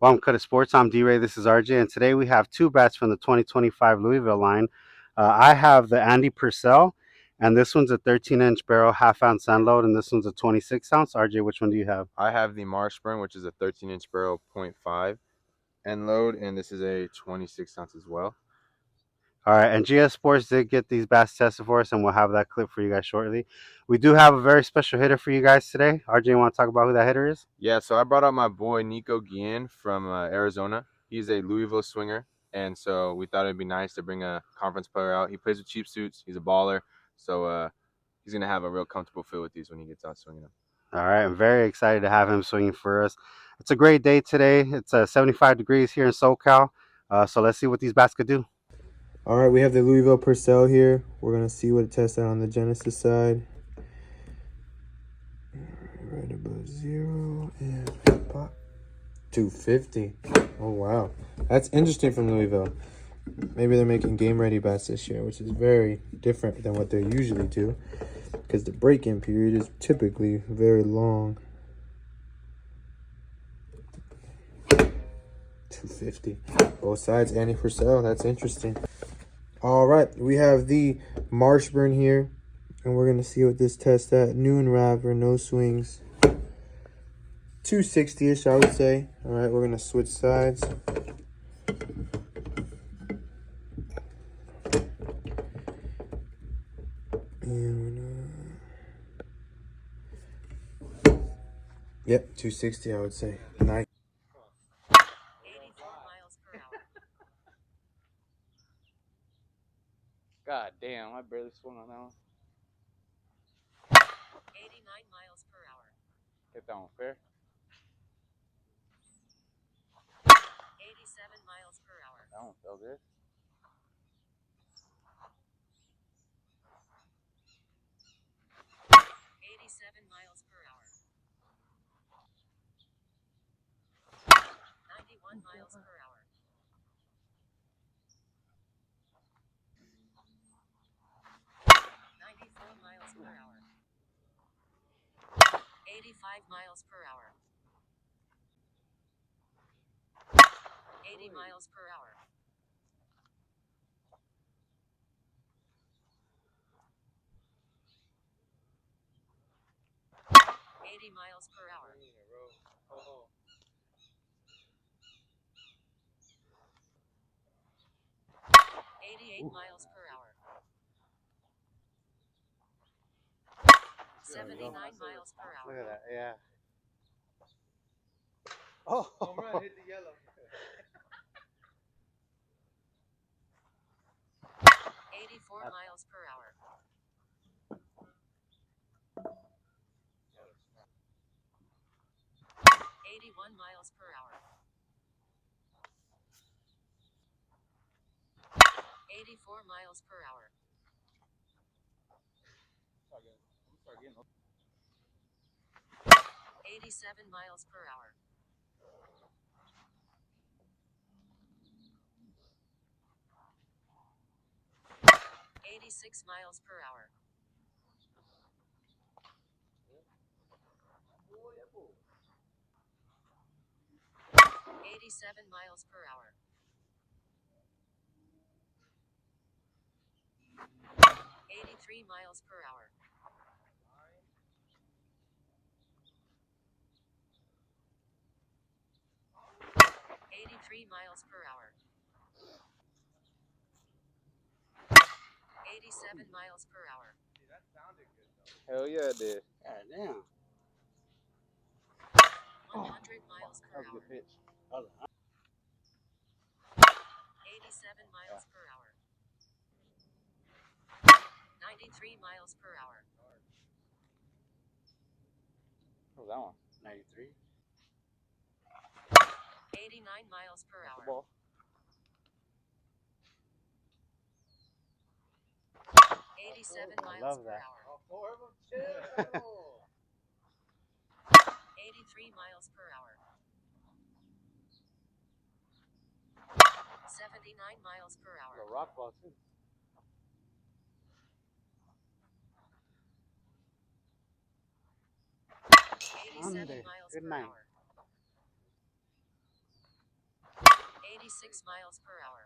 Welcome to Sports. I'm D-Ray. This is RJ, and today we have two bats from the 2025 Louisville line. I have the Andy Purcell, and this one's a 13-inch barrel half-ounce Endload, and this one's a 26-ounce. RJ, which one do you have? I have the Marshburn, which is a 13-inch barrel .5 Endload, and this is a 26 ounce as well. All right, and GS Sports did get these bats tested for us, and we'll have that clip for you guys shortly. We do have a very special hitter for you guys today. RJ, you want to talk about who that hitter is? Yeah, so I brought out my boy Nico Guillen from Arizona. He's a Louisville swinger, and so we thought it'd be nice to bring a conference player out. He plays with cheap suits. He's a baller, so he's gonna have a real comfortable feel with these when he gets out swinging them. All right, I'm very excited to have him swinging for us. It's a great day today. It's 75 degrees here in SoCal, so let's see what these bats could do. All right, we have the Louisville Purcell here. We're going to see what it tests out on the Genesis side. Right above 0 and pop. 250. Oh, wow. That's interesting from Louisville. Maybe they're making game-ready bats this year, which is very different than what they usually do because the break-in period is typically very long. 250. Both sides, Andy Purcell. That's interesting. All right, we have the Marshburn here, and we're going to see what this tests at. New and wrapper, no swings. 260-ish, I would say. All right, we're going to switch sides. And, yep, 260, I would say. Nice. 84 miles per hour. God damn, I barely swung on that one. 89 miles per hour. Hit that one fair. 87 miles per hour. That one felt good. 87 miles per hour. 91 miles per hour. 94 miles per hour. 85 miles per hour. 80 miles per hour. 80 miles per hour. 88 miles per hour. 79 miles per hour. Look at that, yeah. Oh, home run, hit the yellow. 84 miles per hour. 81 miles per hour. 84 miles per hour. 87 miles per hour. 86 miles per hour. 87 miles per hour. 83 miles per hour. 83 miles per hour. 87 miles per hour. That sounded good though. Hell yeah, it did. God damn. 100 miles per That was a hour. good pitch. 87 miles per hour. 93 miles per hour. What was that one? 93. 89 miles per hour. Ball. 87 I miles love per that. hour. 83 miles per hour. 79 miles per hour. A rock ball too. 87 miles Good per night. hour. 86 miles per hour.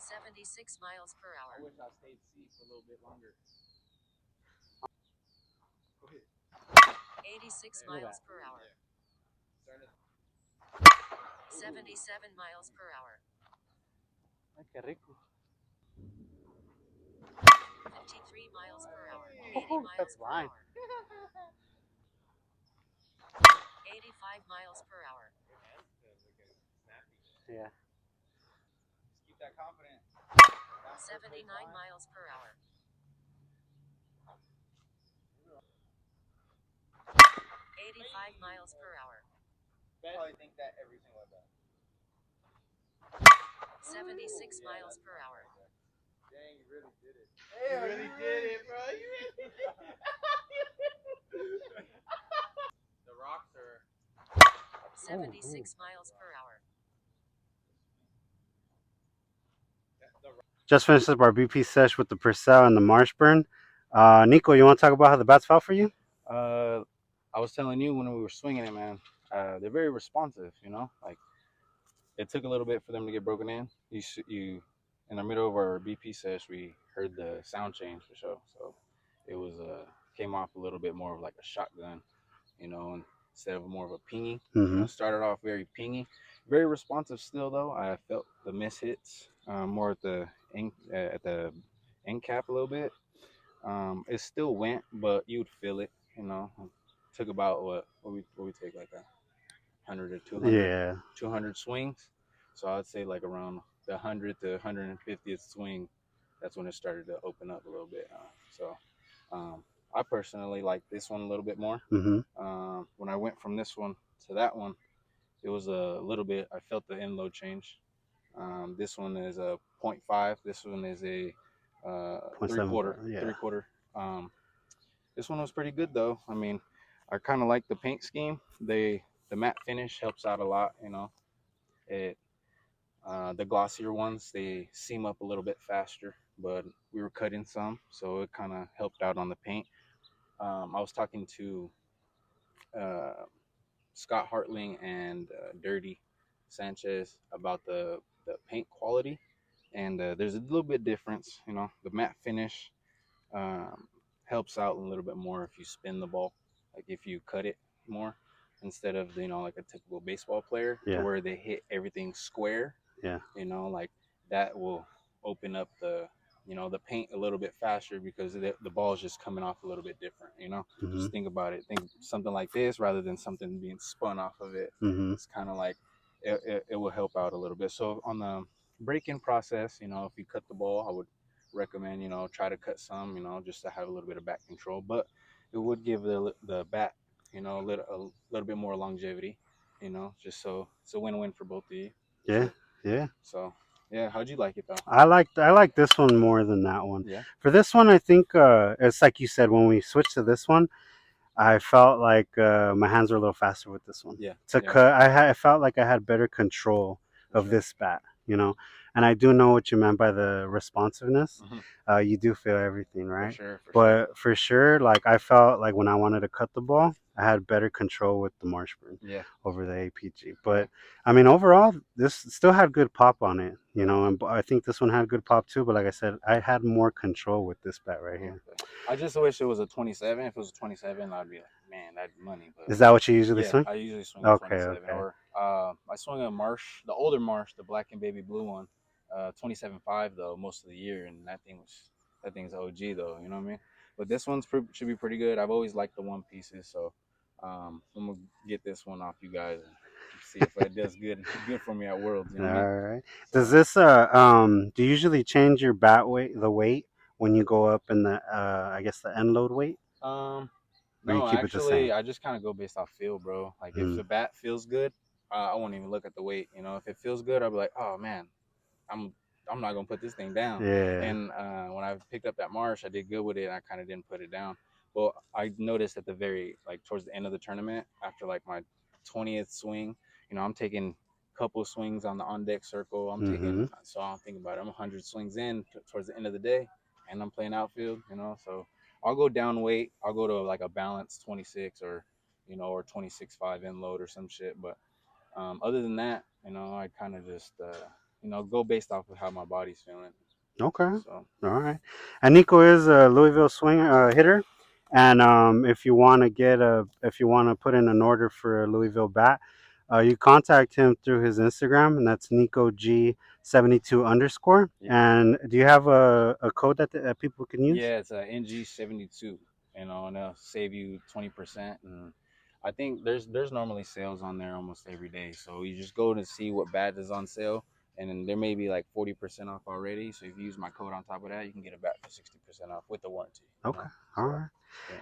76 miles per I hour. wish I stayed C for a little bit longer. 86 Look at miles that. per hour. 77 miles per hour. Ay, qué rico. 53 miles per hour. 80 miles That's per fine. hour. 85 miles per hour. Yeah. Just keep that confident. 79 miles per hour. 85 miles per hour. Probably think that every single time. 76 miles per hour. Dang, you really did it. You really did it, bro. You really did it. The rocks are 76 miles per hour. Just finished up our BP sesh with the Purcell and the Marshburn. Nico, you want to talk about how the bats felt for you? I was telling you when we were swinging it, man. They're very responsive, you know. Like it took a little bit for them to get broken in. You in the middle of our BP sesh, we heard the sound change for sure. So it was came off a little bit more of like a shotgun, you know, instead of more of a pingy. You know, started off very pingy, very responsive still though. I felt the miss hits more at the end cap a little bit. It still went, but you'd feel it. You know, took about what we take like 100 or 200, Yeah. 200 swings. So I'd say like around the 100 to 150th swing, that's when it started to open up a little bit. I personally like this one a little bit more. When I went from this one to that one, it was a little bit. I felt the Endload change. This one is a 0.5. This one is a three 0.75, quarter. yeah. Three quarter. This one was pretty good though. I mean, I kind of like the paint scheme. The matte finish helps out a lot. You know, it the glossier ones they seam up a little bit faster, but we were cutting some, so it kind of helped out on the paint. I was talking to uh, Scott Hartling and Dirty Sanchez about the paint quality, and there's a little bit difference. You know, the matte finish um, helps out a little bit more if you spin the ball, like if you cut it more instead of like a typical baseball player to Yeah. where they hit everything square. Yeah. Like that will open up the paint a little bit faster because the ball is just coming off a little bit different. Just think about it. Think something like this rather than something being spun off of it. It's kind of like it will help out a little bit. So on the break-in process, if you cut the ball, I would recommend try to cut some, just to have a little bit of back control. But it would give the bat a little bit more longevity. Just so it's a win-win for both of you. Yeah. Sure. Yeah. So yeah, how'd you like it though? I like this one more than that one. Yeah. For this one, I think it's like you said when we switched to this one, I felt like my hands were a little faster with this one. Yeah. To Yeah. cut, I felt like I had better control For of sure. this bat, and I do know what you meant by the responsiveness. Mhm. You do feel everything, right? For sure. But for sure, like I felt like when I wanted to cut the ball, I had better control with the Marshburn Yeah. over the APG. But I mean, overall, this still had good pop on it, and I think this one had good pop too. But like I said, I had more control with this bat right here. Okay. I just wish it was a 27. If it was a 27, I'd be like, man, that'd be money. But Is that what you usually yeah, swing? I usually swing a Okay, 27. okay. Or I swung a Marsh, the older Marsh, the black and baby blue one, 27.5 though most of the year, and that thing's OG though. You know what I mean? But this one's should be pretty good. I've always liked the one pieces, so I'm gonna get this one off you guys and see if it does good for me at Worlds. You know All what I mean? right. So, Does this do you usually change your bat weight, the weight when you go up in the I guess the end load weight, or you No, keep it the same? actually, I just kind of go based off feel, bro. Like if Mm. the bat feels good, I won't even look at the weight. If it feels good, I'll be like, oh man, I'm I'm not gonna put this thing down. Yeah. And when I picked up that Marsh, I did good with it. And I kind of didn't put it down. Well, I noticed at the very towards the end of the tournament, after like my 20th swing, I'm taking a couple swings on the on deck circle. Mm-hmm. So I'm thinking about it. I'm 100 swings in towards the end of the day, and I'm playing outfield. So I'll go down weight. I'll go to like a balanced 26 or or 26.5 Endload or some shit. But other than that, I kind of just go based off of how my body's feeling. Okay. So All right. And Nico is a Louisville swinger hitter. And if you want to put in an order for a Louisville bat, you contact him through his Instagram, and that's Nico G72 underscore. yeah, And do you have a code that people can use? yeah, it's a NG72, and they'll save you 20%. And I think there's normally sales on there almost every day. So you just go to see what bat is on sale, and then there may be like 40% off already. So if you use my code on top of that, you can get a bat for 60% off with the warranty. Okay. All So right.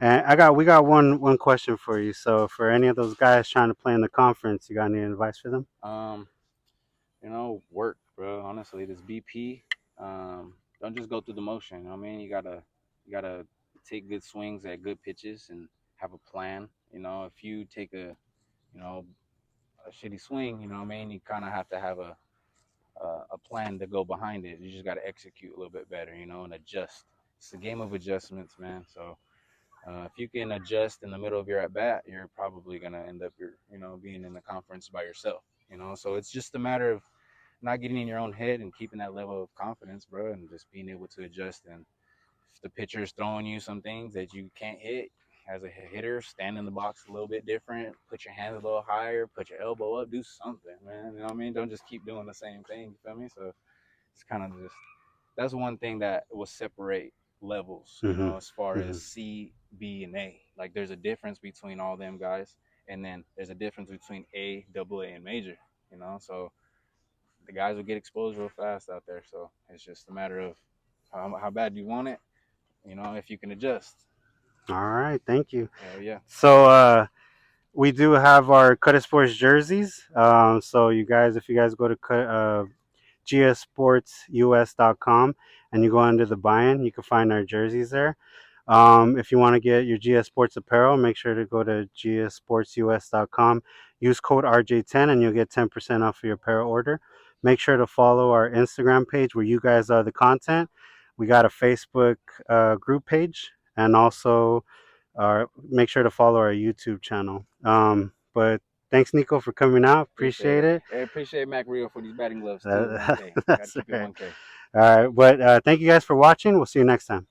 yeah. And we got one question for you. So for any of those guys trying to play in the conference, you got any advice for them? Work, bro. Honestly, this BP, don't just go through the motion. You know what I mean? You gotta take good swings at good pitches and have a plan. If you take a shitty swing, you know what I mean? You kind of have to have a plan to go behind it. You just got to execute a little bit better, and adjust. It's a game of adjustments, man. So if you can adjust in the middle of your at bat, you're probably gonna end up being in the conference by yourself. So it's just a matter of not getting in your own head and keeping that level of confidence, bro, and just being able to adjust. And if the pitcher's throwing you some things that you can't hit, as a hitter, stand in the box a little bit different, put your hands a little higher, put your elbow up, do something, man. You know what I mean? Don't just keep doing the same thing. You feel me? So it's kind of just that's one thing that will separate levels, Mm-hmm. as far Mm-hmm. as C, B, and A. Like there's a difference between all them guys, and then there's a difference between A, double A, and major. So the guys will get exposed real fast out there. So it's just a matter of how bad you want it, if you can adjust. All right. Thank you. Hell yeah. So we do have our Cut Sports jerseys. So if you guys go to gsportsus.com and you go under the buy-in, you can find our jerseys there. If you want to get your GS Sports apparel, make sure to go to gsportsus.com. Use code RJ10 and you'll get 10% off of your apparel order. Make sure to follow our Instagram page where you guys are the content. We got a Facebook group page, and also make sure to follow our YouTube channel. But thanks, Nico, for coming out. Appreciate it. I appreciate Mac Rio for these batting gloves too. 1K. Got to That's keep it all right. 1K. All right. But thank you guys for watching. We'll see you next time.